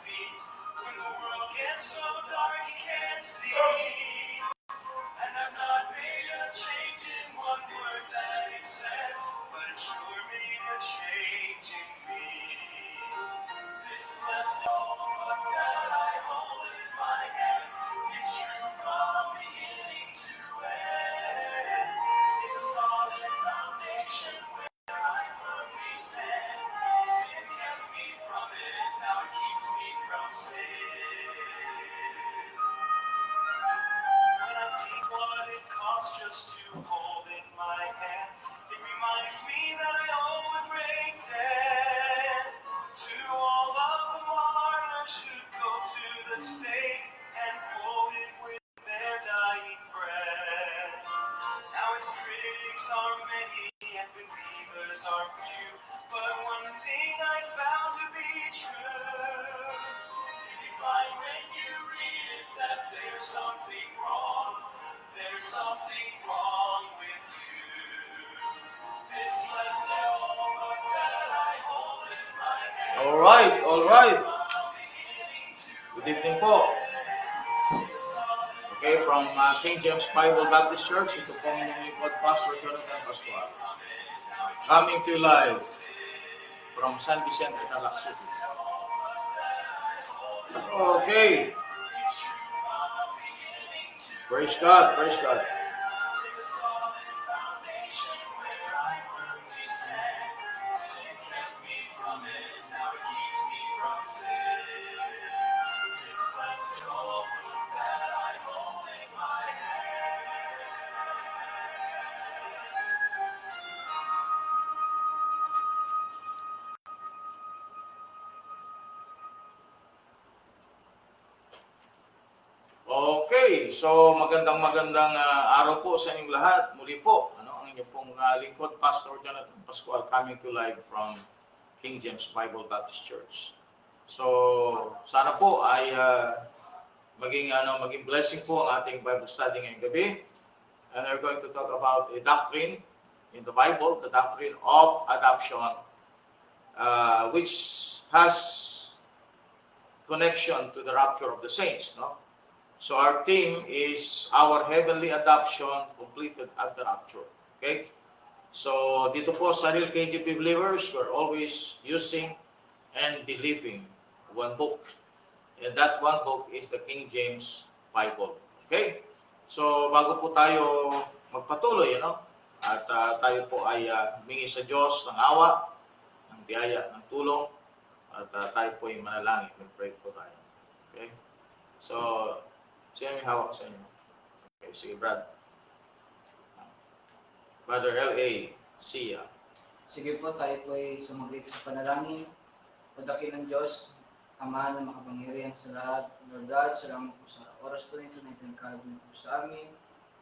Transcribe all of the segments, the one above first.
feet. When the world gets so dark you can't see. And I'm not made a change in one word that it says, but it sure made a change in me. This blessed book that I hold in my hand, it's true from beginning to end. It's a solid foundation where I firmly stand. Sin kept me from it, now it keeps me from sin. When I think what it costs just to hold in my hand, it reminds me that I owe a great debt to all of the martyrs who go to the stake and quoted with their dying breath. Now its critics are many and believers are few, but one thing I found to be true: if you find when you read it that there's something wrong, there's something wrong with you. This blessed book that I hold in my hand. Alright, alright. From beginning to Good evening po. it's a solid Okay, from King James Bible Baptist Church, ito po ang inyong lingkod, Pastor Jonathan Pascual. Coming to you live from San Vicente, Tarlac City. Okay. Praise God, praise God. It's a solid foundation where I firmly stand. Sin kept me from it, now it keeps me from sin. This blessed old book that I hold in my hand. Okay, so magandang araw po sa inyong lahat. Muli po, ang inyong pong lingkod, Pastor Jonathan Pascual, coming to live from King James Bible Baptist Church. So, sana po ay maging blessing po ang ating Bible study ngayong gabi. And we're going to talk about a doctrine in the Bible, the doctrine of adoption, which has connection to the rapture of the saints, no? So our theme is our heavenly adoption completed at the rapture. Okay? So dito po sa Real KGP believers, we're always using and believing one book. And that one book is the King James Bible. Okay? So bago po tayo magpatuloy, at tayo po ay humingi sa Diyos ng awa, ng biyaya, ng tulong, at tayo po ay manalangin. Mag-pray po tayo. Okay? So, sino may hawak sa inyo? Okay, sige, Brad. Brother L.A. Sia. Sige po, tayo po ay sumaglit sa panalangin. Padakin ng Diyos, Ama na makapangyarihan sa lahat. Lord God, salamat po sa oras po nito na ipinagkalog niyo po sa amin.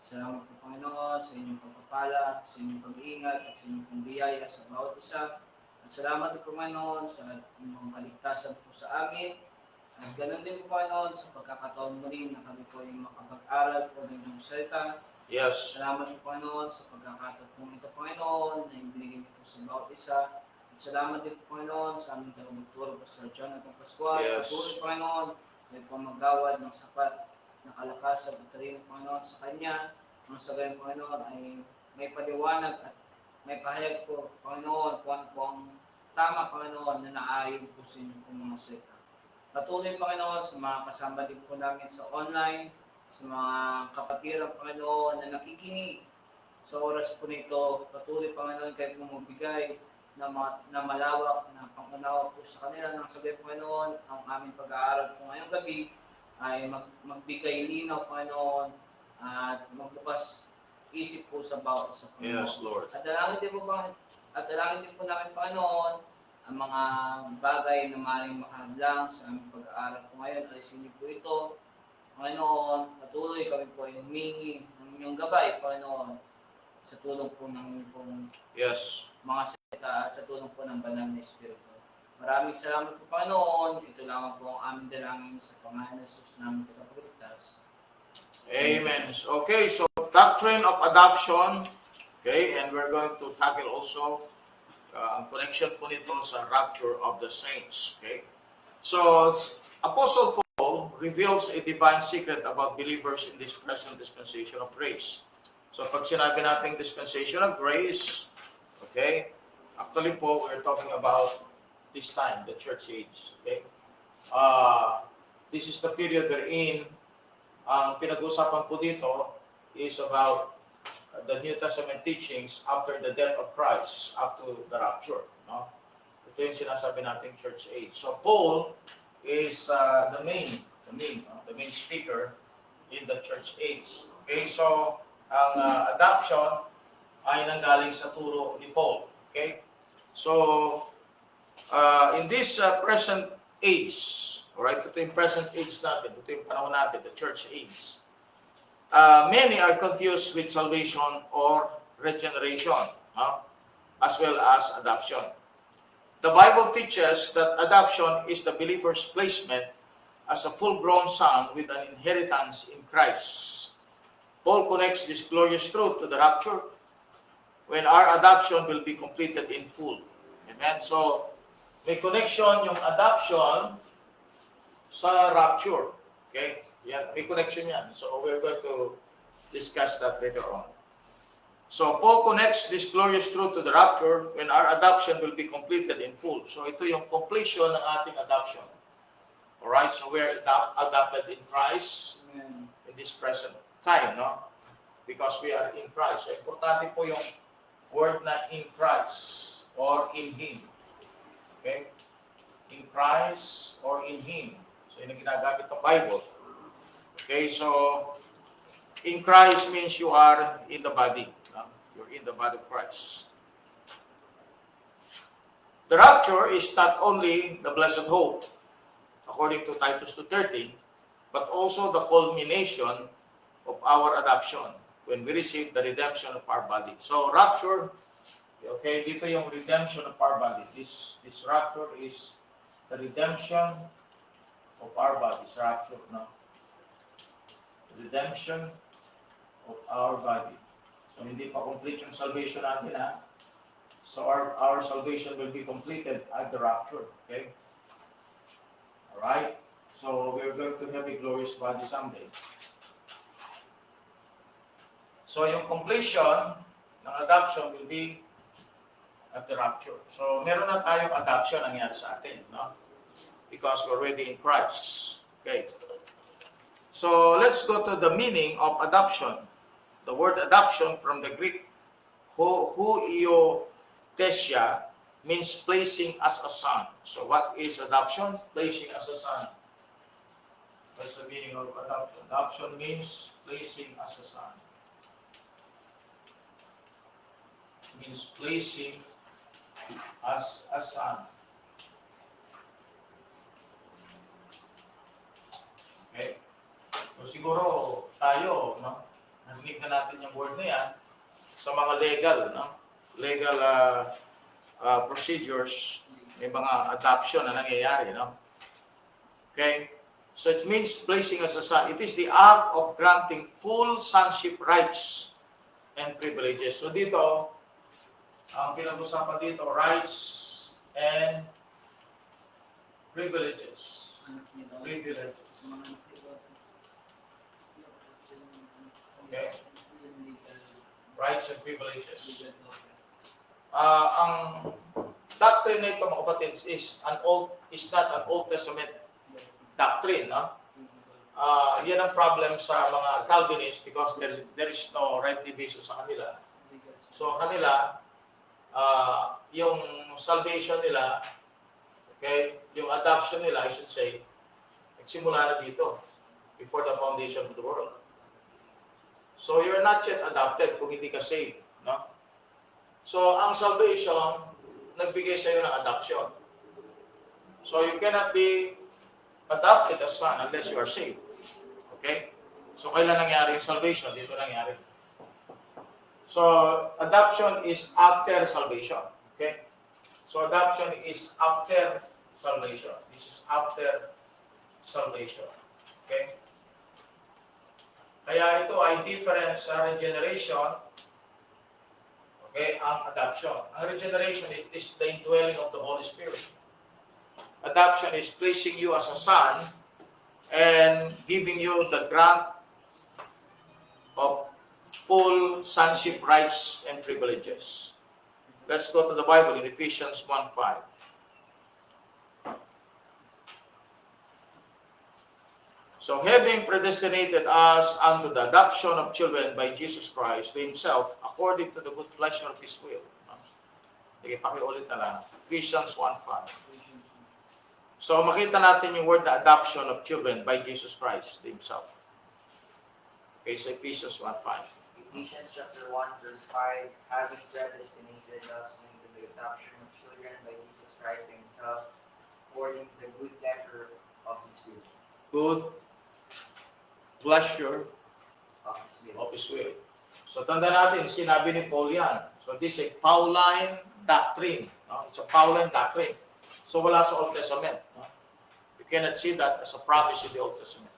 Salamat po, Panginoon, sa inyong pagpapala, sa inyong pag-iingat, at sa inyong pambiyaya sa bawat isa. At salamat po, Panginoon, sa inyong kaligtasan po sa amin. At ganoon din po, Panginoon, sa pagkakataon mo rin na kami po ay makapag-aral po ng inyong salita. Yes. Salamat po, Panginoon, sa pagkakataon po ito, Panginoon, na ibinigay niyo po sa bawat isa. At salamat din po, Panginoon, sa aming tagapagturo, Pastor Jonathan Pascual. Yes. Patuloy, Panginoon, ay po magawad ng sapat na kalakasan at talino, Panginoon, sa Kanya. Ang sa gayon, Panginoon, ay may paliwanag at may pahayag po, Panginoon, kung ano po ang tama, Panginoon, na naayon po sa inyo po mga salita. Patuloy, Panginoon, sa mga kasama din po namin sa online, sa mga kapatiran, Panginoon, na nakikinig sa oras po nito. Patuloy, Panginoon, kayo po magbigay na malawak na pangunawa po sa kanila ng sabi, Panginoon, ang aming pag-aaral po ngayong gabi ay magbigay linaw, Panginoon, at magbukas isip po sa bawat sa Panginoon. Yes, Lord. At dalangin din po namin, Panginoon, ang mga bagay na maaaring makahadlang sa aming pag-aaral po ngayon. Alisin niyo po ito, Panginoon. Patuloy kami po ay humingi ng inyong gabay, Panginoon, sa tulong po ng inyong pong mga salita at sa tulong po ng banal na Espiritu. Maraming salamat po, Panginoon. Ito lamang po ang aming dalangin sa pangalan ng Jesus namin tagapagligtas. Amen. Okay, so doctrine of adoption. Okay, and we're going to tackle also ang connection po nito sa rapture of the saints. Okay? So, Apostle Paul reveals a divine secret about believers in this present dispensation of grace. So, pag sinabi natin dispensation of grace, okay, actually po, we're talking about this time, the church age. Okay? This is the period wherein ang pinag-usapan po dito is about the New Testament teachings after the death of Christ, up to the rapture. No? Ito yung sinasabi nating church age. So Paul is the main speaker in the church age. Okay, so ang adoption ay nanggaling sa turo ni Paul. Okay, so in this present age, alright, ito yung present age natin, ito yung panahon natin, the church age. Many are confused with salvation or regeneration, as well as adoption. The Bible teaches that adoption is the believer's placement as a full-grown son with an inheritance in Christ. Paul connects this glorious truth to the rapture, when our adoption will be completed in full. Amen? So, may connection yung adoption sa rapture. Okay? Yan, may connection yan. So, we're going to discuss that later on. So, Paul connects this glorious truth to the rapture when our adoption will be completed in full. So, ito yung completion ng ating adoption. Alright? So, we're adopted in Christ in this present time, no? Because we are in Christ. So, importante po yung word na in Christ or in Him. Okay? In Christ or in Him. So, yun ang ginagamit ng Bible. Okay? So, in Christ means you are in the body. You're in the body of Christ. The rapture is not only the blessed hope, according to Titus 2:13, but also the culmination of our adoption when we receive the redemption of our body. So, rapture, okay, dito yung redemption of our body. This rapture is the redemption of our bodies. Rapture, no? Redemption of our body. So, hindi pa complete yung salvation natin, ha? So, our salvation will be completed at the rapture, okay? Alright? So, we're going to have a glorious body someday. So, yung completion ng adoption will be at the rapture. So, meron na tayong adoption nangyari sa atin, no? Because we're already in Christ. Okay. So, let's go to the meaning of adoption. The word adoption from the Greek, huiothesia, means placing as a son. So, what is adoption? Placing as a son. What's the meaning of adoption? Adoption means placing as a son. It means placing as a son. Okay? So, siguro tayo, no? Narinig na natin yung word na yan sa mga legal, no? Legal procedures, may mga adoption na nangyayari, no? Okay? So it means placing as a son. It is the act of granting full sonship rights and privileges. So dito, ang pinag-usapan dito, rights and privileges. Privileges. Okay? Rights and privileges. Ang doctrine na ito, mga kapatid, is not an Old Testament doctrine, no? Yan ang problem sa mga Calvinists because there is no right division sa kanila. So kanila, yung salvation nila, okay, yung adoption nila, I should say, nagsimula na dito, before the foundation of the world. So you're not yet adopted kung hindi ka saved, no? So ang salvation, nagbigay sa iyo ng adoption. So you cannot be adopted as son unless you are saved. Okay? So kailan nangyari yung salvation? Dito nangyari. So adoption is after salvation. Okay? So adoption is after salvation. This is after salvation. Okay? Kaya ito ay different sa regeneration. Okay? Ang adoption. Ang regeneration is the indwelling of the Holy Spirit. Adoption is placing you as a son and giving you the grant of full sonship rights and privileges. Let's go to the Bible in Ephesians 1:5. So, having predestinated us unto the adoption of children by Jesus Christ to Himself, according to the good pleasure of His will. Sige, pakiulit na lang. Ephesians 1:5. So, makita natin yung word na adoption of children by Jesus Christ to Himself. Okay, so Ephesians 1:5. Ephesians chapter 1, verse 5, having predestinated us into the adoption of children by Jesus Christ Himself, according to the good pleasure of His will. Good pleasure Of His will. of His will. So, tanda natin, sinabi ni Paul yan. So, this is a Pauline doctrine. No? It's a Pauline doctrine. So, wala sa Old Testament. No? You cannot see that as a promise in the Old Testament.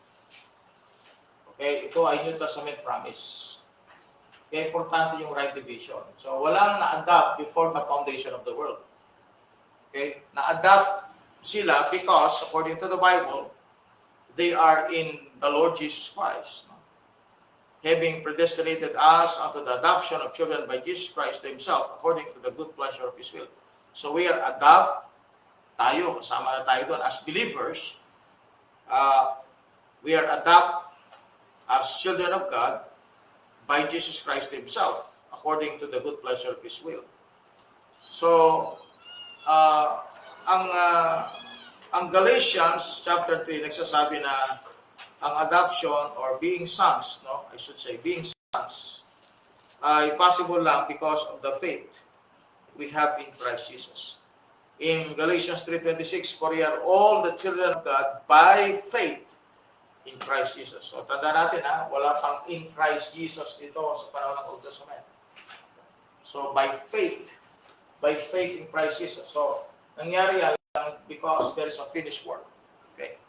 Okay, ito ay New Testament promise. Kaya importante yung right division. So, walang na-adapt before the foundation of the world. Okay? Na-adapt sila because, according to the Bible, they are in the Lord Jesus Christ. No? Having predestinated us unto the adoption of children by Jesus Christ Himself, according to the good pleasure of His will. So, we are adopt, tayo, kasama na tayo doon, as believers, we are adopt as children of God by Jesus Christ Himself, according to the good pleasure of His will. So, ang Galatians chapter 3 nagsasabi na ang adoption or being sons, no, I should say being sons, ay possible lang because of the faith we have in Christ Jesus. In Galatians 3:26, for we are all the children of God by faith in Christ Jesus. So, tanda natin wala pang in Christ Jesus dito sa panahon ng Old Testament. So, by faith in Christ Jesus. So, nangyari yan because there is a finished work. Okay?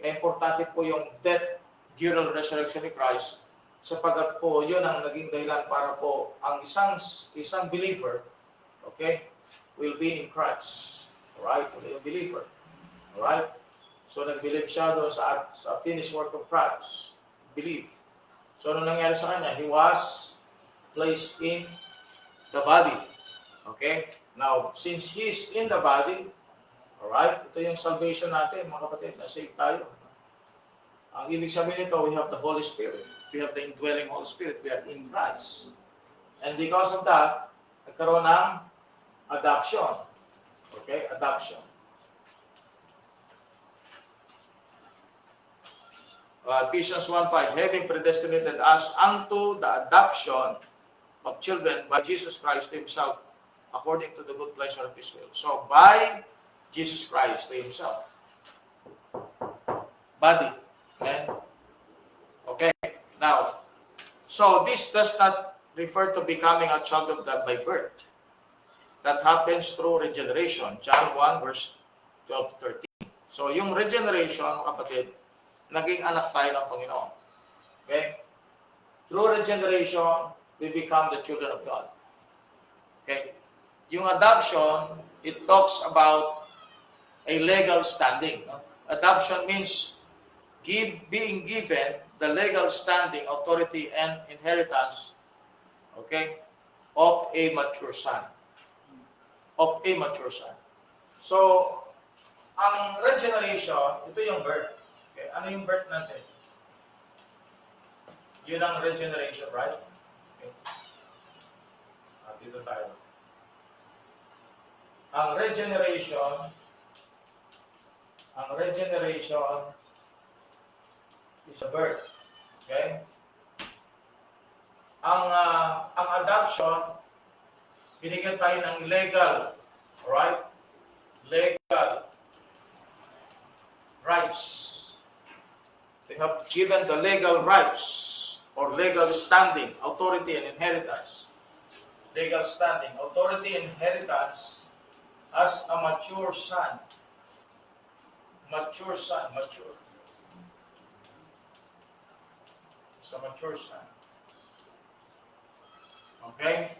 Kaya importante po yung death, burial, resurrection ni Christ sapagkat po yun ang naging dahilan para po ang isang believer, okay, will be in Christ. Alright? Will be a believer. Alright? So, nag-believe siya doon sa finished work of Christ. Believe. So, ano nangyari sa kanya? He was placed in the body. Okay? Now, since he is in the body, alright, ito yung salvation natin, mga kapatid, na-save tayo. Ang ibig sabihin nito, we have the Holy Spirit. We have the indwelling Holy Spirit. We are in Christ. And because of that, nagkaroon ng adoption. Okay? Adoption. Ephesians 1:5, having predestinated us unto the adoption of children by Jesus Christ Himself, according to the good pleasure of His will. So, by Jesus Christ Himself. Body. Okay? Okay. Now, so this does not refer to becoming a child of God by birth. That happens through regeneration. John 1, verse 12 to 13. So, yung regeneration, kapatid, naging anak tayo ng Panginoon. Okay? Through regeneration, we become the children of God. Okay? Yung adoption, it talks about a legal standing. No? Adoption means being given the legal standing, authority, and inheritance, okay, of a mature son. Of a mature son. So, ang regeneration, ito yung birth. Okay? Ano yung birth natin? Yun ang regeneration, right? Okay. Dito tayo. Ang regeneration is a birth. Okay? Ang adoption, binigyan tayo ng legal, alright? Legal rights. They have given the legal rights or legal standing, authority, and inheritance. Legal standing, authority, and inheritance as a mature son. Mature son, mature. It's a mature son. Okay?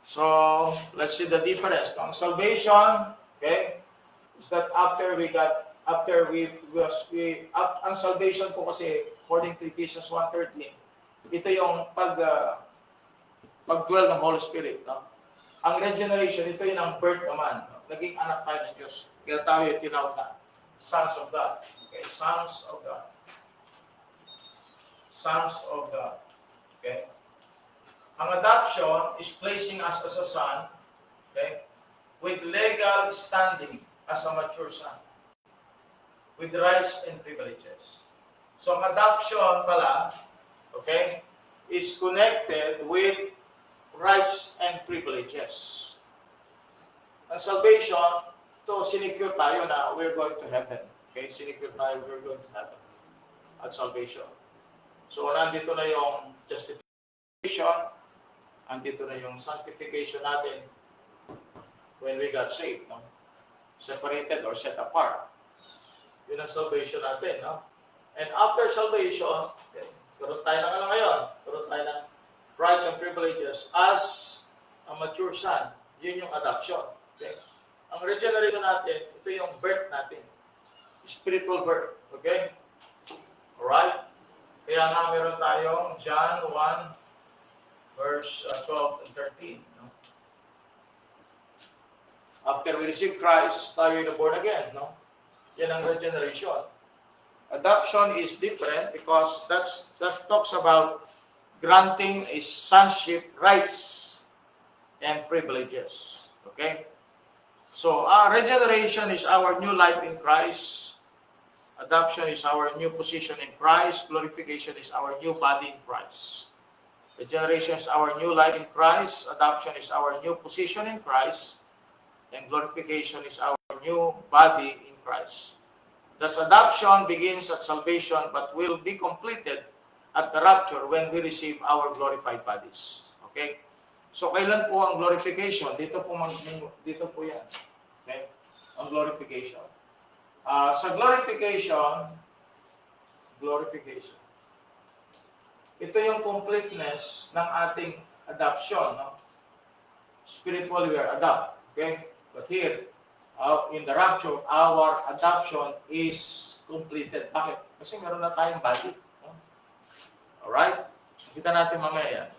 So, let's see the difference. Ang salvation, Okay? Is that ang salvation po kasi, according to Ephesians 1:13, ito yung pag-dwell ng Holy Spirit. No? Ang regeneration, ito yung ang birth naman. No? Naging anak tayo ng Diyos. Kaya tayo yung tinawag na sons of God. Okay? Sons of God. Sons of God. Okay? Ang adoption is placing us as a son, okay, with legal standing as a mature son, with rights and privileges. So ang adoption pala, okay, is connected with rights and privileges. Ang salvation, to sinecure tayo na we're going to heaven. Okay, sinecure tayo, we're going to heaven at salvation. So nandito na yung justification, andito na yung sanctification natin when we got saved, no? Separated or set apart. Yun ang salvation natin, no? And after salvation, okay, karoon tayo ng ngayon? Karoon tayo ng rights and privileges as a mature son. Yun yung adoption. Okay? Ang regeneration natin, ito yung birth natin. Spiritual birth. Okay? Alright? Kaya nga meron tayong John 1, verse 12 and 13. No? After we receive Christ, tayo na born again. No? Yan ang regeneration. Adoption is different because that talks about granting a sonship rights and privileges. Okay? So, regeneration is our new life in Christ. Adoption is our new position in Christ. Glorification is our new body in Christ. Regeneration is our new life in Christ. Adoption is our new position in Christ. And glorification is our new body in Christ. Thus, adoption begins at salvation but will be completed at the rapture when we receive our glorified bodies. Okay? So, kailan po ang glorification? Dito po yan. Okay? Ang glorification. Sa glorification, ito yung completeness ng ating adoption. No? Spiritually, we are adopted. Okay? But here, in the rapture, our adoption is completed. Bakit? Kasi meron na tayong body. No? Alright? Kita natin mamaya yan.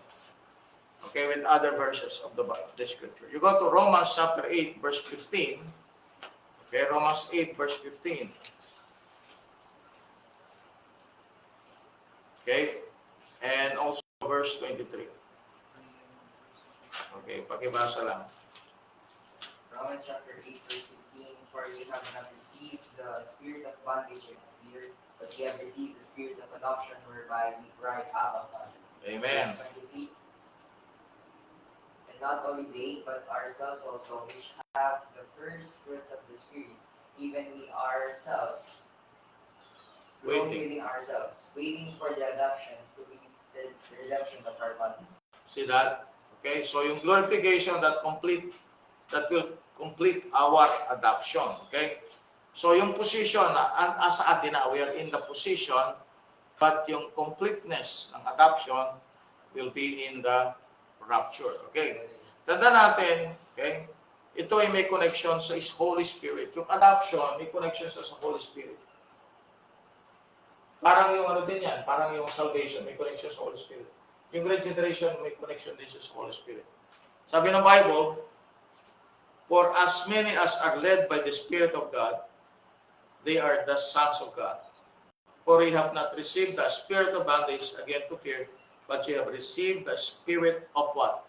Okay, with other verses of the scripture. You go to Romans chapter 8, verse 15. Okay, Romans 8, verse 15. Okay? And also verse 23. Okay, pakibasa lang. Romans chapter 8, verse 15, for ye have not received the spirit of bondage of fear, but ye have received the spirit of adoption, whereby we cry, Abba, Father. Amen. Verse 23, and not only they, but ourselves also, which have the first fruits of the Spirit, even we ourselves, waiting for the adoption to be the redemption of our body. See that? Okay, so yung glorification that will complete our adoption. Okay? So yung position, as atin na, we are in the position, but yung completeness ng adoption will be in the rapture. Okay? Tanda natin, okay? Ito ay may connection sa Holy Spirit. Yung adoption, may connection sa Holy Spirit. Parang yung ano din yan, parang yung salvation, may connection sa Holy Spirit. Yung regeneration, may connection din sa Holy Spirit. Sabi ng Bible, for as many as are led by the Spirit of God, they are the sons of God. For ye have not received the spirit of bondage again to fear, but ye have received the spirit of what?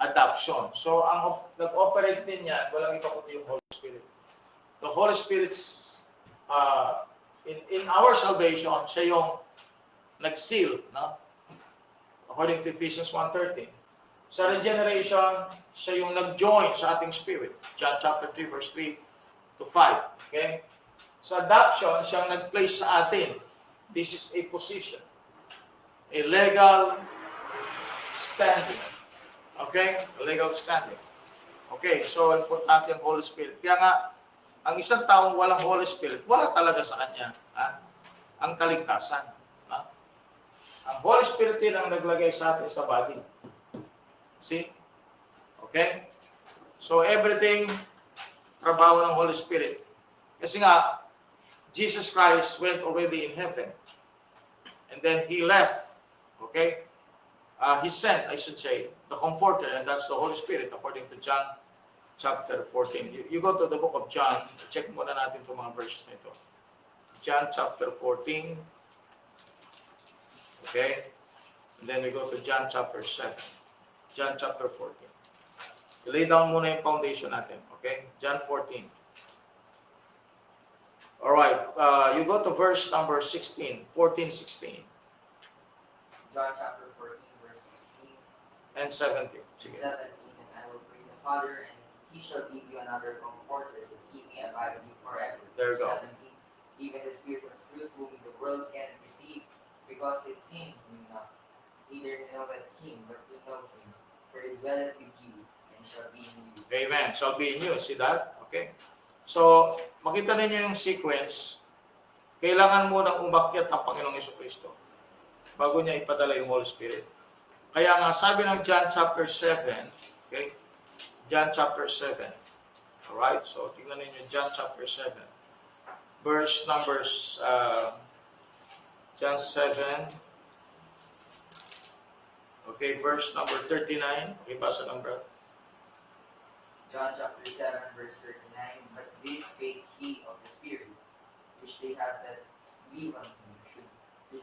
Adoption. So, ang nag-operate din yan, walang iba kundi yung Holy Spirit. The Holy Spirit's, in our salvation, siya yung nag-seal, no? According to Ephesians 1:13. Sa regeneration, siya yung nag-join sa ating spirit. John chapter 3, verse 3 to 5. Okay? Sa adoption, siyang nag-place sa atin. This is a position. A legal standing. Okay? A legal standing. Okay, so importante ang Holy Spirit. Kaya nga, ang isang taong walang Holy Spirit, wala talaga sa kanya ang kaligtasan. Ha? Ang Holy Spirit din ang naglagay sa atin sa body. See? Okay? So everything trabaho ng Holy Spirit. Kasi nga, Jesus Christ went already in heaven. And then He left. Okay? He sent, I should say, the Comforter, and that's the Holy Spirit, according to John chapter 14. You go to the book of John, check muna natin itong mga verses nito. John chapter 14. Okay? And then we go to John chapter 7. John chapter 14. Lay down muna yung foundation natin. Okay? John 14. Alright. You go to verse number 16. 14, 16. John chapter 14, verse 16 And 17. and Sige. 17. And I will pray the Father, and He shall give you another Comforter that He may abide with you forever. There you go. 17. Even the Spirit of truth, whom the world cannot receive, because it seen Him not. Neither knoweth Him, but ye know Him. For He dwelleth with you, and shall be in you. Amen. Shall be in you. See that? Okay. So, makita ninyo yung sequence. Kailangan mo nang umakyat ang Panginoong Jesucristo bago niya ipadala yung Holy Spirit. Kaya nga, sabi ng John chapter 7, okay? John chapter 7. Alright? So, tingnan ninyo John chapter 7. Verse numbers, John 7. Okay, verse number 39. Okay, basa ng brad. John chapter 7, verse 39. But this spake He of the Spirit, which they have that believe on Him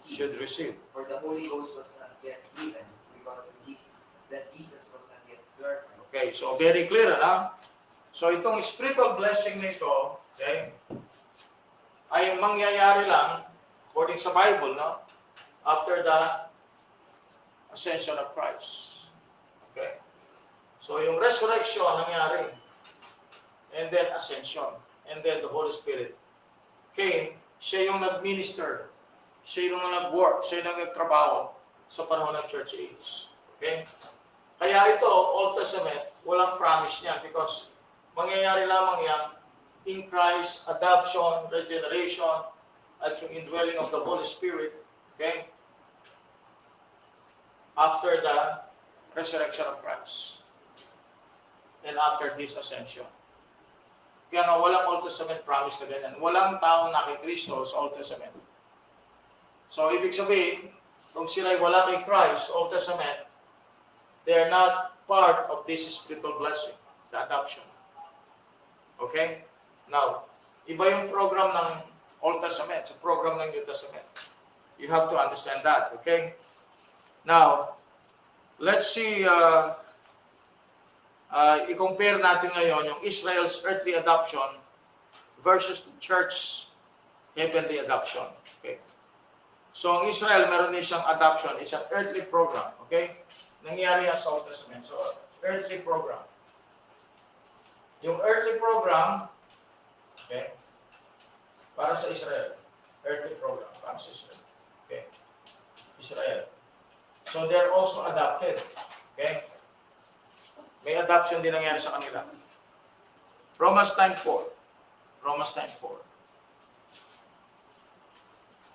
Should receive. For the Holy Ghost was not yet given, because of Jesus, that Jesus was not yet glorified. Okay, so very clear, na? So itong spiritual blessing nito, okay, ay mangyayari lang, according sa Bible, no? After the ascension of Christ. Okay? So yung resurrection nangyari, and then ascension, and then the Holy Spirit came, siya yung nag-minister, siya yung nag-work, siya yung nagtrabaho sa panahon ng church age. Okay? Kaya ito, Old Testament, walang promise niyan because mangyayari lamang yan in Christ, adoption, regeneration, at yung indwelling of the Holy Spirit, okay? After the resurrection of Christ and after His ascension. Kaya nga walang Old Testament promise na ganyan. Walang taong nakikristo sa Old Testament. So, ibig sabihin, kung sila'y wala kay Christ, Old Testament, they are not part of this spiritual blessing, the adoption. Okay? Now, iba yung program ng Old Testament sa program ng New Testament. You have to understand that, okay? Now, let's see, i-compare natin ngayon yung Israel's earthly adoption versus the church's heavenly adoption. Okay? So, ang Israel, meron din siyang adoption. It's an earthly program. Okay? Nangyari yan sa Old Testament. So, earthly program. Yung earthly program, okay, para sa Israel. Earthly program para sa Israel. Okay? Israel. So, they're also adopted. Okay? May adoption din nangyari sa kanila. Romans 9:4. Romans 9:4.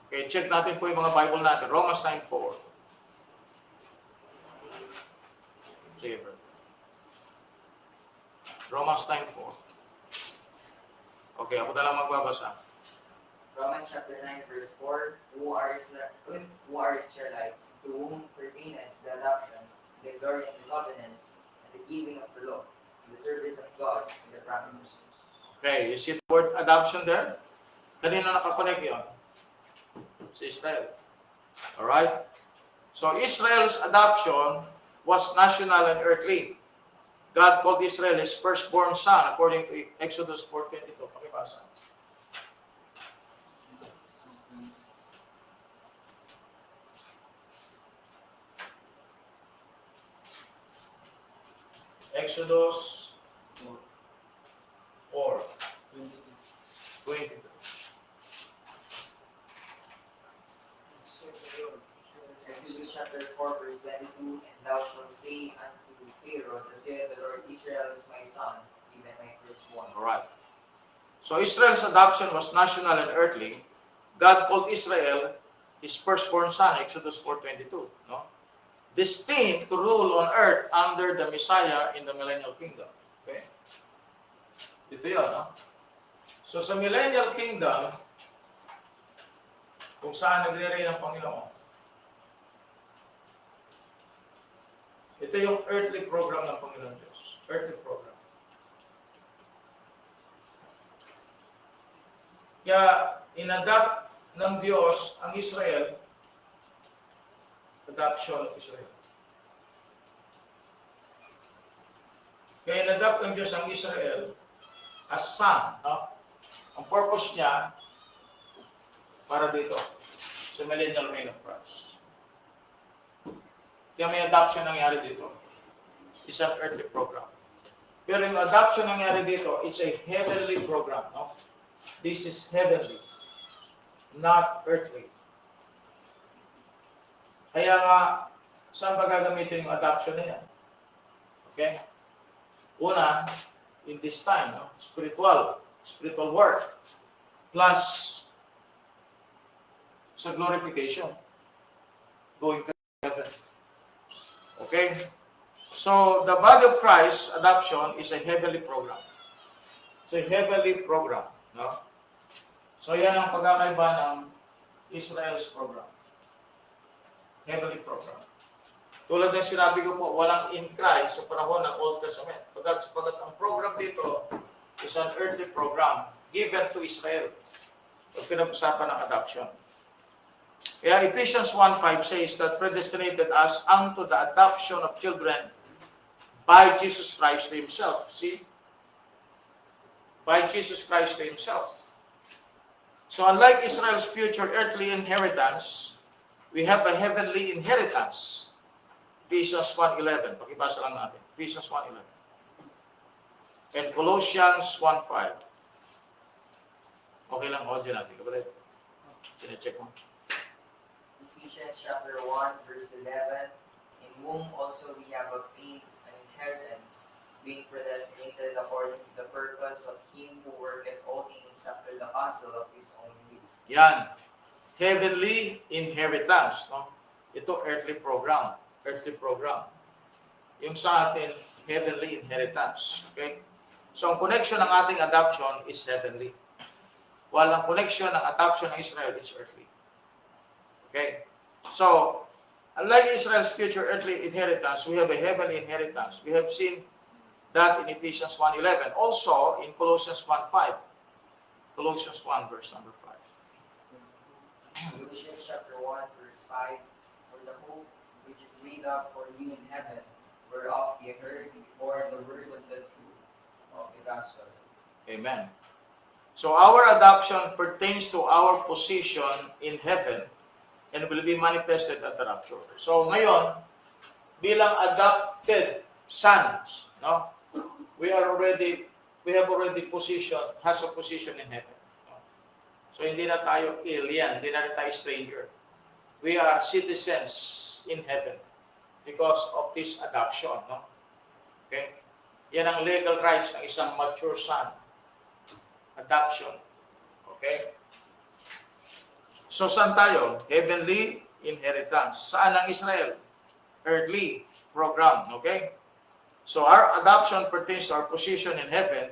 Okay, check natin po yung mga Bible natin. Romans 9:4. Sige, bro. Romans 9:4. Okay, ako na lang magbabasa. Romans chapter 9, verse 4. Who are Israelites, to whom pertaineth the adoption, the glory and the covenants, and the giving of the law, and the service of God, and the promises. Okay, you see the word adoption there? Kanino nakakonect yun? Sa Israel. Alright? So, Israel's adoption was national and earthly. God called Israel His firstborn son according to Exodus 4:22. Pakibasa. Exodus 4:22. Exodus chapter 4, verse 22. And thou shalt say unto Pharaoh, thus saith the Lord, Israel is my son, even my firstborn. Alright. So Israel's adoption was national and earthly. God called Israel His firstborn son, Exodus 4:22. No? Destined to rule on earth under the Messiah in the millennial kingdom. Okay? Ito yun, no? So sa millennial kingdom, kung saan nagre-reign ang Panginoon, ito yung earthly program ng Panginoon Diyos. Earthly program. Kaya inadapt ng Diyos ang Israel, adoption of Israel. Kaya inadapt ng Diyos ang Israel as son. No? Ang purpose niya para dito sa millennial reign of Christ. Kaya may adoption nangyari dito. It's an earthly program. Pero yung adoption nangyari dito, it's a heavenly program. No? This is heavenly, not earthly. Kaya nga, saan ba gagamitin yung adoption na yan? Okay? Una, in this time, no? Spiritual work, plus sa glorification, going to heaven. Okay? So, the body of Christ, adoption, is a heavenly program. It's a heavenly program. No? So, yan ang pagkakaiba ng Israel's program. Heavenly program. Tulad ng sinabi ko po, walang in Christ sa panahon ng Old Testament. Pagkat ang program dito is an earthly program given to Israel. Pag pinag-usapan ng adoption. Kaya Ephesians 1:5 says that predestinated us unto the adoption of children by Jesus Christ Himself. See? By Jesus Christ Himself. So unlike Israel's future earthly inheritance, we have a heavenly inheritance. Ephesians 1:11. Pakibasa lang natin. Ephesians 1:11. And Colossians 1:5. Okay lang audio natin. Kapatid. Sine-check mo. Ephesians chapter 1, verse 11, in whom also we have obtained an inheritance, being predestinated according to the purpose of Him who worketh all things after the counsel of His own will. Yan. Heavenly inheritance. No? Ito earthly program. Earthly program. Yung sa atin, heavenly inheritance. Okay? So, ang connection ng ating adoption is heavenly. While ang connection ng adoption ng Israel is earthly. Okay? So, unlike Israel's future earthly inheritance, we have a heavenly inheritance. We have seen that in Ephesians 1:11. Also, in Colossians 1:5. Colossians 1, verse number 5. Colossians chapter 1, verse 5, for the hope which is laid up for you in heaven, whereof ye heard before the word of the truth of the gospel. Amen. So our adoption pertains to our position in heaven and will be manifested at the rapture. So ngayon, bilang adopted sons, no? We have already has a position in heaven. No? So hindi na tayo alien, hindi na tayo stranger. We are citizens in heaven because of this adoption, no? Okay? Yan ang legal rights ng isang mature son. Adoption. Okay? So, saan tayo? Heavenly inheritance. Saan ang Israel? Earthly program. Okay? So, our adoption pertains to our position in heaven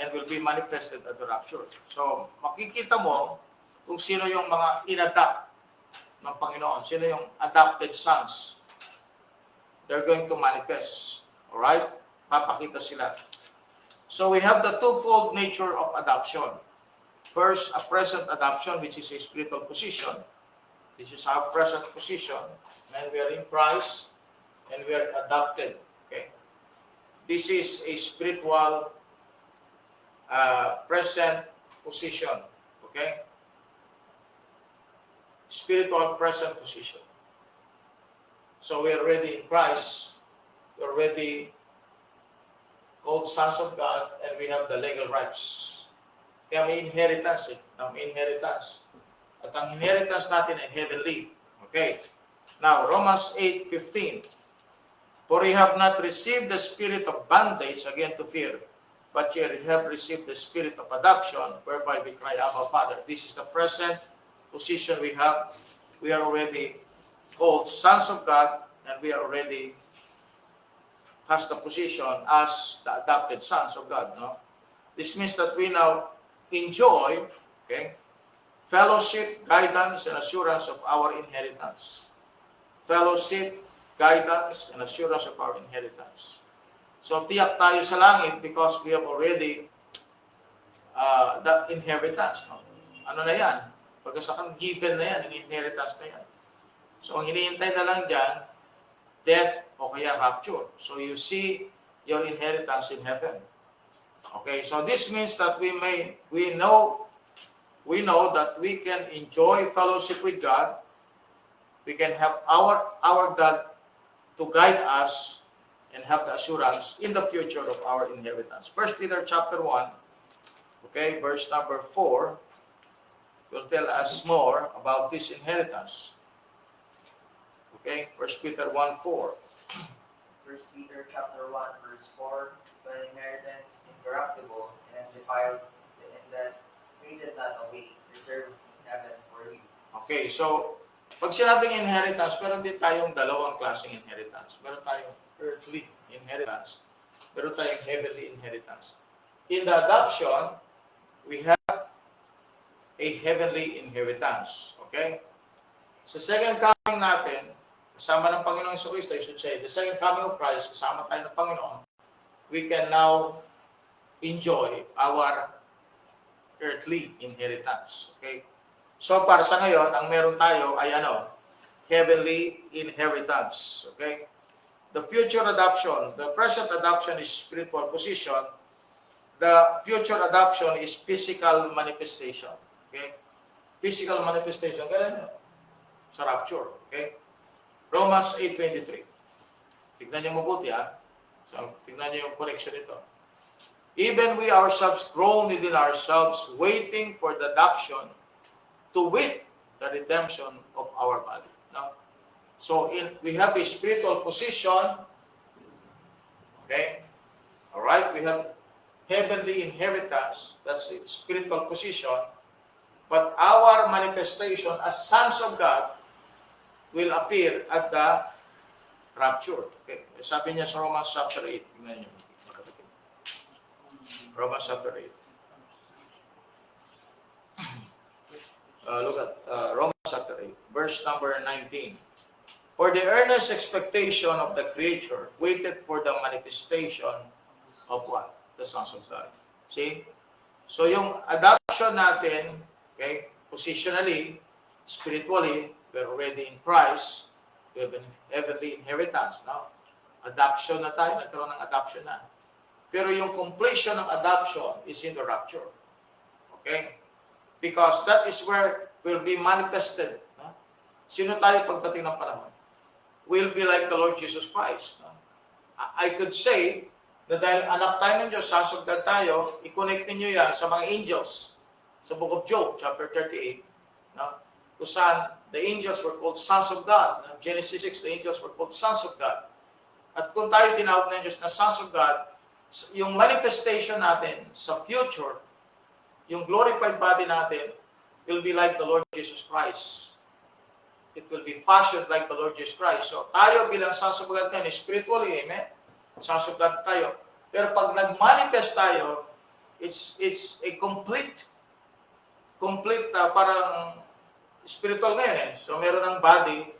and will be manifested at the rapture. So, makikita mo kung sino yung mga inadopt ng Panginoon. Sino yung adopted sons? They're going to manifest. Alright? Papakita sila. So we have the twofold nature of adoption. First, a present adoption, which is a spiritual position. This is our present position. And we are in Christ, and we are adopted. Okay? This is a spiritual present position. Okay? Spiritual present position. So we are already in Christ. We are already called sons of God, and we have the legal rights. Kaya may inheritance. May inheritance. At ang inheritance natin ay heavenly. Okay. Now, Romans 8:15. For ye have not received the spirit of bondage again to fear, but ye have received the spirit of adoption, whereby we cry, Abba, Father. This is the present position we have. We are already called sons of God, and we are already has the position as the adopted sons of God. No? This means that we now enjoy, okay, fellowship, guidance, and assurance of our inheritance. Fellowship, guidance, and assurance of our inheritance. So tiyak tayo sa langit because we have already the inheritance. No? Ano na yan? Pagkasakan, given na yan, inheritance na yan. So ang hinihintay na lang dyan, death o kaya rapture. So you see your inheritance in heaven. Okay, so this means that we know that we can enjoy fellowship with God. We can have our God to guide us and have the assurance in the future of our inheritance. 1 Peter chapter 1, okay, verse number 4 will tell us more about this inheritance. Okay, 1 Peter 1:4. 1 Peter chapter 1, verse 4, but inheritance incorruptible and undefiled, and that fadeth not away, reserved in heaven for you. Okay, so pag sinabing inheritance, meron din tayong dalawang klaseng inheritance. Meron tayong earthly inheritance. Meron tayong heavenly inheritance. In the adoption, we have a heavenly inheritance. Okay? Sa second coming natin, kasama ng Panginoong Jesucristo, I should say, the second coming of Christ, kasama tayo ng Panginoon, we can now enjoy our earthly inheritance. Okay? So, para sa ngayon, ang meron tayo ay heavenly inheritance. Okay? The future adoption, the present adoption is spiritual position. The future adoption is physical manifestation. Okay? Physical manifestation. Kaya sa rapture. Okay? Romans 8:23. Tignan niyo mabuti So, tignan niyo yung correction nito. Even we ourselves groan within ourselves, waiting for the adoption, to wit the redemption of our body. No? So we have a spiritual position. Okay? Alright? We have heavenly inheritance. That's a spiritual position. But our manifestation as sons of God will appear at the rapture. Okay? Sabi niya sa Romans chapter 8. Tingnan niyo. Romans chapter 8. Look at Romans chapter 8, verse number 19. For the earnest expectation of the creature waited for the manifestation of what? The sons of God. See? So yung adoption natin, okay, positionally, spiritually, we're already in Christ. We have an heavenly inheritance. No? Adoption na tayo, nagkaroon ng adoption na. Pero yung completion ng adoption is in the rapture. Okay? Because that is where will be manifested. No? Sino tayo pagdating ng panahon? We'll be like the Lord Jesus Christ. No? I could say na dahil anak tayo ng Diyos, sons of God tayo, i-connect ninyo yan sa mga angels. Sa book of Job, chapter 38. No? Kung saan the angels were called sons of God. No? Genesis 6, the angels were called sons of God. At kung tayo tinawag ng Diyos na sons of God, yung manifestation natin sa future, yung glorified body natin will be like the Lord Jesus Christ. It will be fashioned like the Lord Jesus Christ. So tayo bilang sons of God ngayon, spiritually, amen? Sons of God tayo. Pero pag nag-manifest tayo, it's a complete parang spiritual ngayon So meron ng body,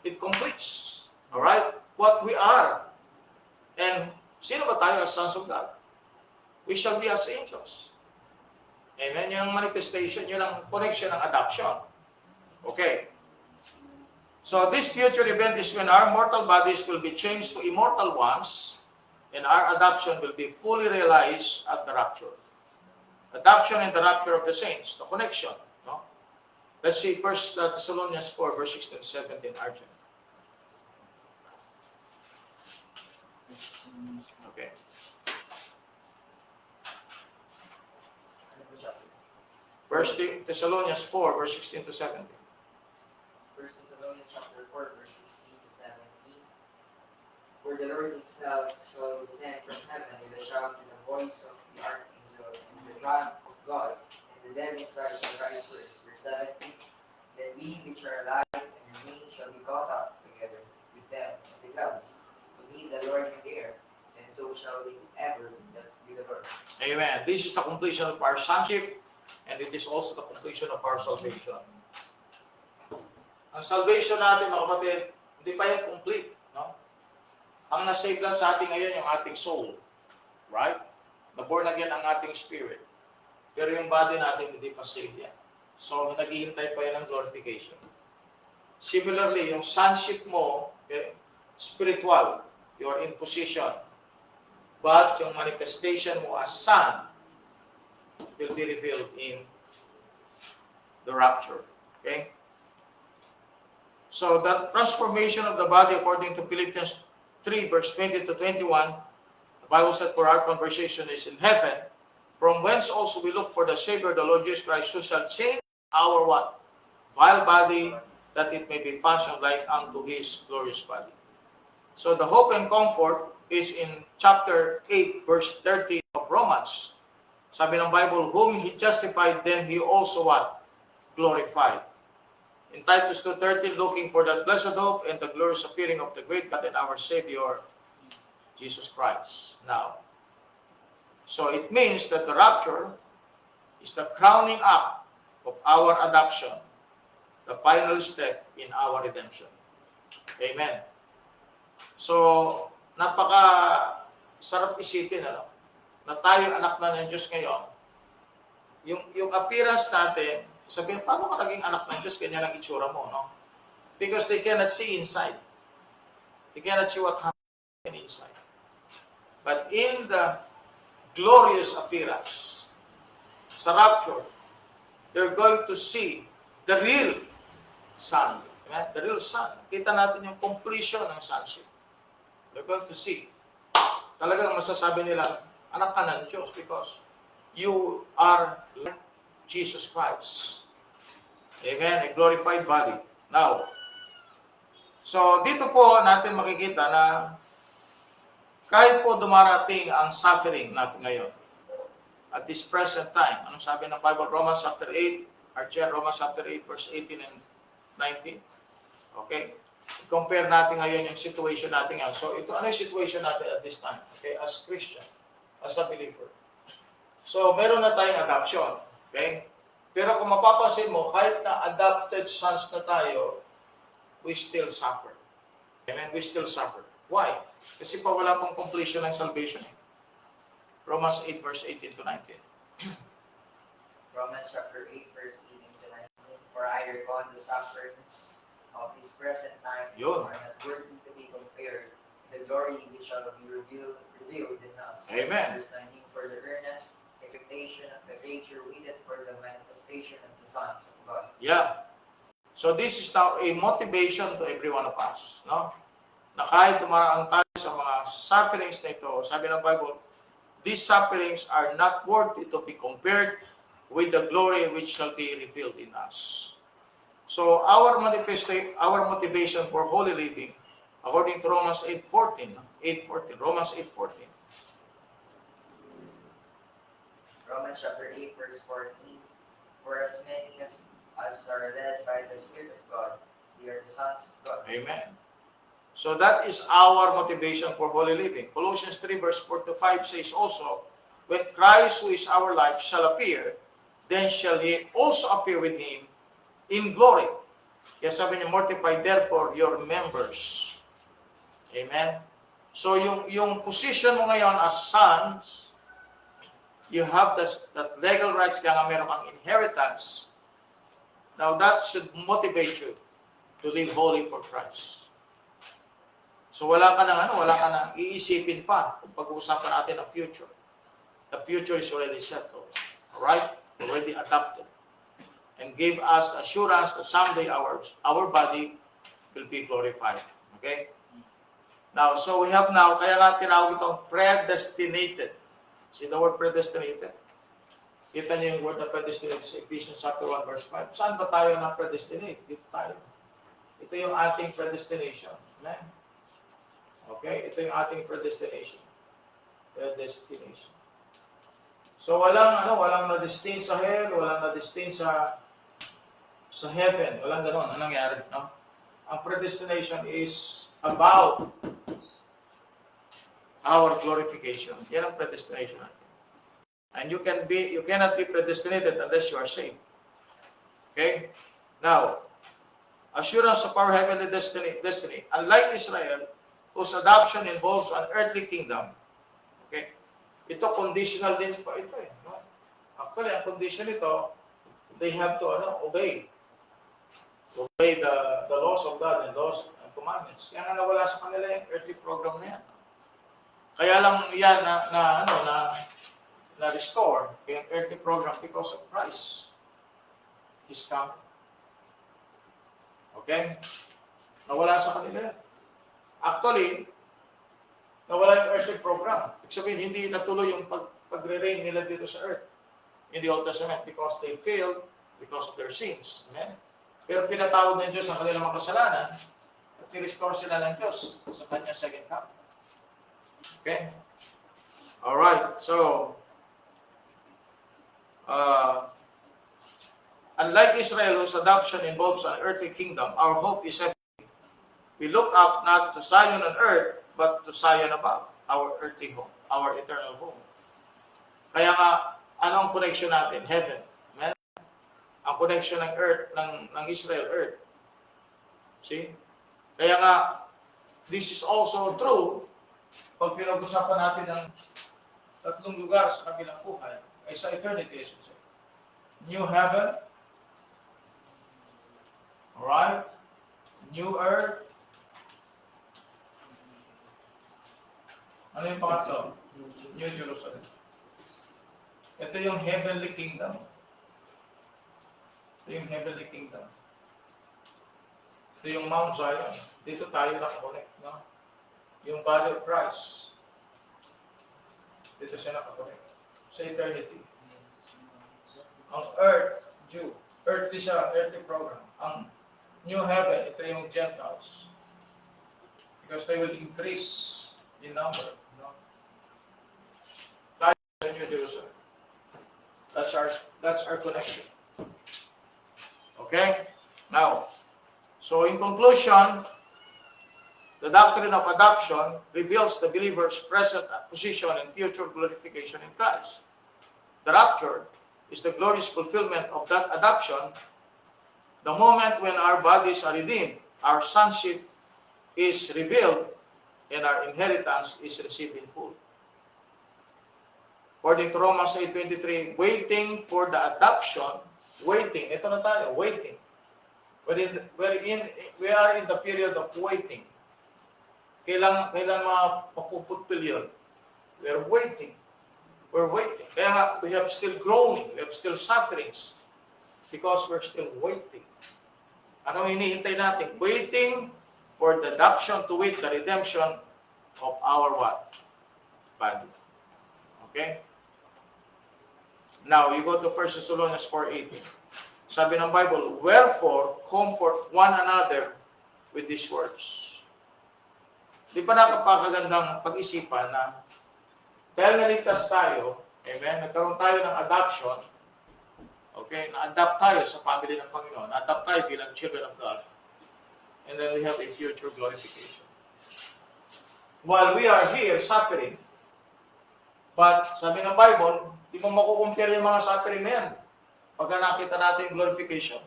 it completes. Alright? What we are. And sino ba tayo as sons of God? We shall be as angels. Amen? Yun ang manifestation, yun ang connection ng adoption. Okay. So this future event is when our mortal bodies will be changed to immortal ones and our adoption will be fully realized at the rapture. Adoption and the rapture of the saints, the connection. No? Let's see 1 Thessalonians 4, verse 16 to 17, Arjun. Okay. 1 Thessalonians 4, verse 16 to 17. 1 Thessalonians chapter 4, verse 16 to 17. For the Lord himself shall descend from heaven with a shout and the voice of the archangel and the trump of God, and the dead in Christ shall rise first. Verse 17. Then we which are alive and remain shall be caught up together with them in the clouds to meet the Lord in the air, and so shall we ever be with the Lord. Amen. This is the completion of our sonship, and it is also the completion of our salvation. Ang salvation natin, mga kapatid, hindi pa yan complete. No? Ang nasave lang sa atin ngayon yung ating soul. Right? Na-born again ang ating spirit. Pero yung body natin, hindi pa saved yan. So, naghihintay pa yan ng glorification. Similarly, yung sonship mo, okay, spiritual, you're in position. But yung manifestation mo as son will be revealed in the rapture. Okay? So, the transformation of the body according to Philippians 3, verse 20 to 21, the Bible said, for our conversation is in heaven, from whence also we look for the Savior, the Lord Jesus Christ, who shall change our what? Vile body, that it may be fashioned like unto his glorious body. So the hope and comfort is in chapter 8, verse 30 of Romans. Sabi ng Bible, whom he justified, then he also what? Glorified. In Titus 2:13, looking for that blessed hope and the glorious appearing of the great God and our Savior, Jesus Christ. Now, so it means that the rapture is the crowning up of our adoption, the final step in our redemption. Amen. So, napaka sarap isipin, ano, na tayo anak na ng Diyos ngayon. Yung appearance natin, sabihin, paano ka naging anak ng Diyos? Ganyan ang itsura mo, no? Because they cannot see inside. They cannot see what happened inside. But in the glorious appearance, sa rapture, they're going to see the real Son. Amen? The real Son. Kita natin yung completion ng sonship. They're going to see. Talagang masasabi nila, anak ka ng Diyos because you are like Jesus Christ. Amen? A glorified body. Now, so dito po natin makikita na kahit po dumarating ang suffering natin ngayon, at this present time, anong sabi ng Bible? Romans chapter 8, Archer, Romans chapter 8, verse 18 and 19. Okay? Compare natin ngayon yung situation natin ngayon. So, ito, ano yung situation natin at this time? Okay? As Christian, as a believer. So, meron na tayong adoption. Okay? Pero kung mapapansin mo, kahit na adopted sons na tayo, we still suffer. Amen? We still suffer. Why? Kasi pa wala pong completion ng salvation. Romans 8, verse 18 to 19. Romans chapter 8, verse 18 to 19. For I reckon the sufferings of this present time Yun. are not worthy to be compared to the glory which shall be revealed in us. Amen. Verse 19. For the earnest expectation of the creature waited for the manifestation of the sons of God. Yeah. So this is now a motivation to every one of us. No? Na kahit dumaraan tayo sa mga sufferings na ito, sabi ng Bible, these sufferings are not worthy to be compared with the glory which shall be revealed in us. So our motivation for holy living, according to Romans 8:14, Romans 8:14. Romans chapter 8, verse 14. For as many as are led by the Spirit of God, they are the sons of God. Amen. So that is our motivation for holy living. Colossians 3, verse 4 to 5 says also, when Christ, who is our life, shall appear, then shall ye also appear with him in glory. Kaya sabi niya, mortify therefore your members. Amen? So yung position mo ngayon as sons, you have that legal rights, kaya nga meron kang inheritance. Now that should motivate you to live holy for Christ. So wala ka nang iisipin pa kung pag-uusapan natin ang future. The future is already settled. Alright? Already adopted. And gave us assurance that someday our body will be glorified. Okay? Now, so we have now, kaya nga tinawag itong predestinated. See the word predestinated? Kita niyo yung word na predestinated sa Ephesians chapter 1, verse 5. Saan ba tayo na predestinate? Dito tayo. Ito yung ating predestination. Amen? Okay? Ito yung ating predestination. Predestination. So walang na-destined sa hell, walang na-destined sa heaven. Walang ganoon. Anong nangyari? No? Ang predestination is about our glorification. Yan ang predestination natin. And you cannot be predestinated unless you are saved. Okay? Now, assurance of our heavenly destiny. Unlike Israel, whose adoption involves an earthly kingdom. Okay? Ito, conditional din pa ito eh. No? Actually, ang condition ito, they have to obey. Obey the laws of God and laws and commandments. Kaya nga nawala sa kanila yung earthly program na yan. Kaya lang yan na restore yung earthly program because of Christ. His coming. Okay? Nawala sa kanila. Actually, nawala yung earthly program. Ibig sabihin, hindi natuloy yung pagre-reign nila dito sa earth in the Old Testament because they failed because of their sins. Amen? Pero pinatawad ng Diyos ang kanilang mga kasalanan at i-restore sila ng Diyos sa kanyang second coming. Okay? Alright, so unlike Israel, whose adoption involves an earthly kingdom, our hope is heavenly. We look up not to Zion on earth, but to Zion above, our earthly home, our eternal home. Kaya nga, anong connection natin? Heaven. Amen? Ang connection ng earth, ng Israel, earth. See? Kaya nga, this is also true pag pinag-usapan natin ng tatlong lugar sa kabilang buhay, ay sa eternity, I should say. New heaven, alright? New earth. Ano yung pangatlo? New Jerusalem. Ito yung heavenly kingdom. Ito yung heavenly kingdom. Ito yung Mount Zion. Dito tayo nakakonect, no? Yung body of Christ. Dito siya nakakonect. Sa eternity. Ang earth, Jew. Earthly siya, earthly program. Ang new heaven, ito yung Gentiles. Because they will increase in number. No? Tayo sa New Jerusalem. That's our connection. Okay? Now, so in conclusion, the doctrine of adoption reveals the believer's present position and future glorification in Christ. The rapture is the glorious fulfillment of that adoption. The moment when our bodies are redeemed, our sonship is revealed, and our inheritance is received in full. According to Romans 8:23, waiting for the adoption, waiting, ito na tayo, waiting. We are in the period of waiting. Kailan mapuputpil yun? We're waiting. We're waiting. Kaya we have still groaning, we have still sufferings because we're still waiting. Ano hinihintay natin? Waiting for the adoption, to wit, the redemption of our what? Body. Okay? Now, you go to 1 Thessalonians 4:18. Sabi ng Bible, wherefore, comfort one another with these words. Di ba nakapakagandang pag-isipan na dahil naligtas tayo, amen, nagkaroon tayo ng adoption, okay, na-adapt tayo sa family ng Panginoon, na-adapt tayo bilang children of God, and then we have a future glorification. While we are here suffering, but sabi ng Bible, di mo makukumpare yung mga suffering na yan pagka nakita natin yung glorification.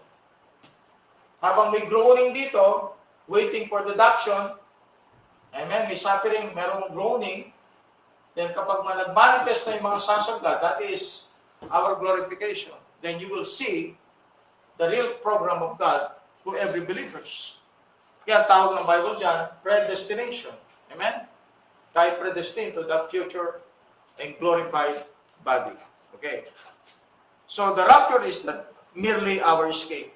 Habang may groaning dito, waiting for the adoption, amen, may suffering, merong groaning, then kapag nag-manifest na yung mga sons of God, that is our glorification, then you will see the real program of God to every believers. Kaya tawag ng Bible dyan, predestination. Amen? Tayo predestined to the future and glorified body. Okay. So the rapture is not merely our escape.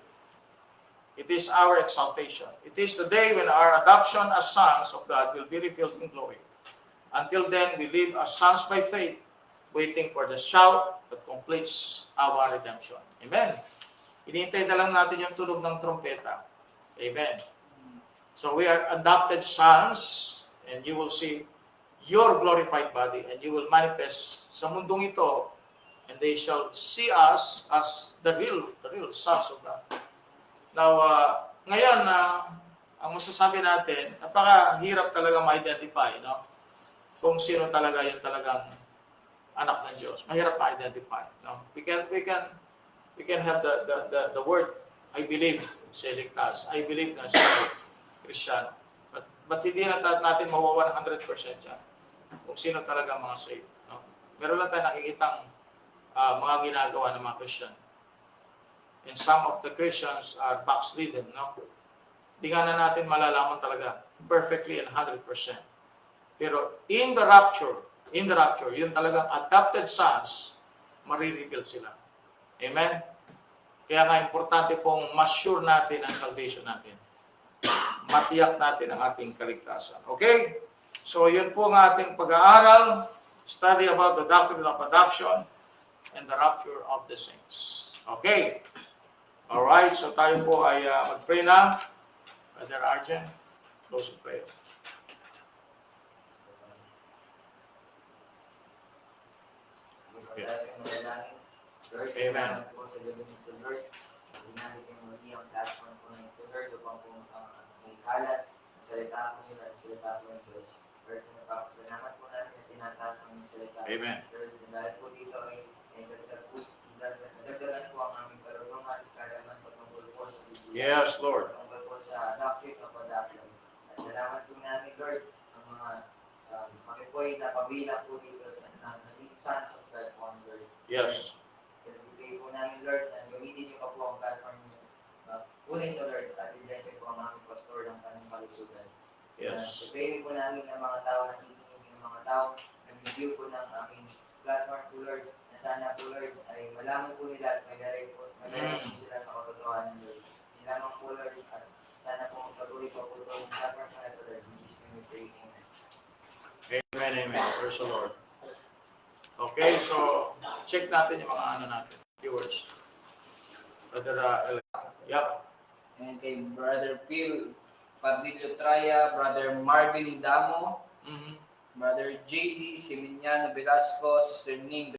It is our exaltation. It is the day when our adoption as sons of God will be revealed in glory. Until then, we live as sons by faith, waiting for the shout that completes our redemption. Amen. Hinihintay na lang natin yung tunog ng trompeta. Amen. So we are adopted sons, and you will see your glorified body, and you will manifest sa mundong ito, and they shall see us as the real sons of God. Now, ngayon, ang masasabi natin, napakahirap talaga ma-identify, no? Kung sino talaga yung talagang anak ng Diyos. Mahirap ma-identify. No? We can have the word, I believe, siya ligtas. I believe na siya Kristiyano. But hindi natin mawawa 100% yan kung sino talaga mga saved. No? Meron lang tayo nakikitang mga ginagawa ng mga Christian. And some of the Christians are backslidden. No? Hindi nga na natin malalaman talaga perfectly and 100%. Pero in the rapture, yun talagang adopted sons, marireveal sila. Amen? Kaya nga importante pong ma-sure natin ang salvation natin. Matiyak natin ang ating kaligtasan. Okay? So yun po ang ating pag-aaral, study about the doctrine of adoption and the rapture of the saints. Okay? Alright, so tayo po ay mag-pray na. Brother Arjen, close in prayer. Lord, Amen. salamat po sa gabi nito, Lord. Ginamit yung muli ang platform po ng ito, Lord, upang po may kalat, ang salita po niyo, Lord, ang salita po ng Diyos. Lord, salamat po natin na tinataas ang salita. Amen. Lord, dahil po dito ay nadagdagan po ang aming karunungan at kalaman po tungkol po sa Biblia. Yes, Lord. Tungkol po sa doctrine of adoption. At salamat po namin, Lord, ang mga kami po ay napabilang po dito sa naging sons of God po, Lord. Yes. Pag-ibigay po namin, Lord, na gamitin niyo pa po ang platform niyo. Kunin niyo, Lord, at i-blessing po ang aming pastor ng kanyang kalusugan. Yes. Pag-ibigay po namin ng mga tao, nakikinig ng mga tao, nag-review po ng aming platform po, Lord, na sana po, Lord, ay malaman po nila at mag-direct po sila sa katotohanan, Lord. Nilamang po, Lord, at sana po magpatuloy po po itong platform na ito, Lord. In Jesus' name we pray. Amen. Amen. Praise the Lord. Okay, so check natin yung mga natin, viewers. Brother Yep. And kay Brother Phil Pabilio Traya, Brother Marvin Damo, Mm-hmm. Brother JD Siminiano Velasco, Sister Ning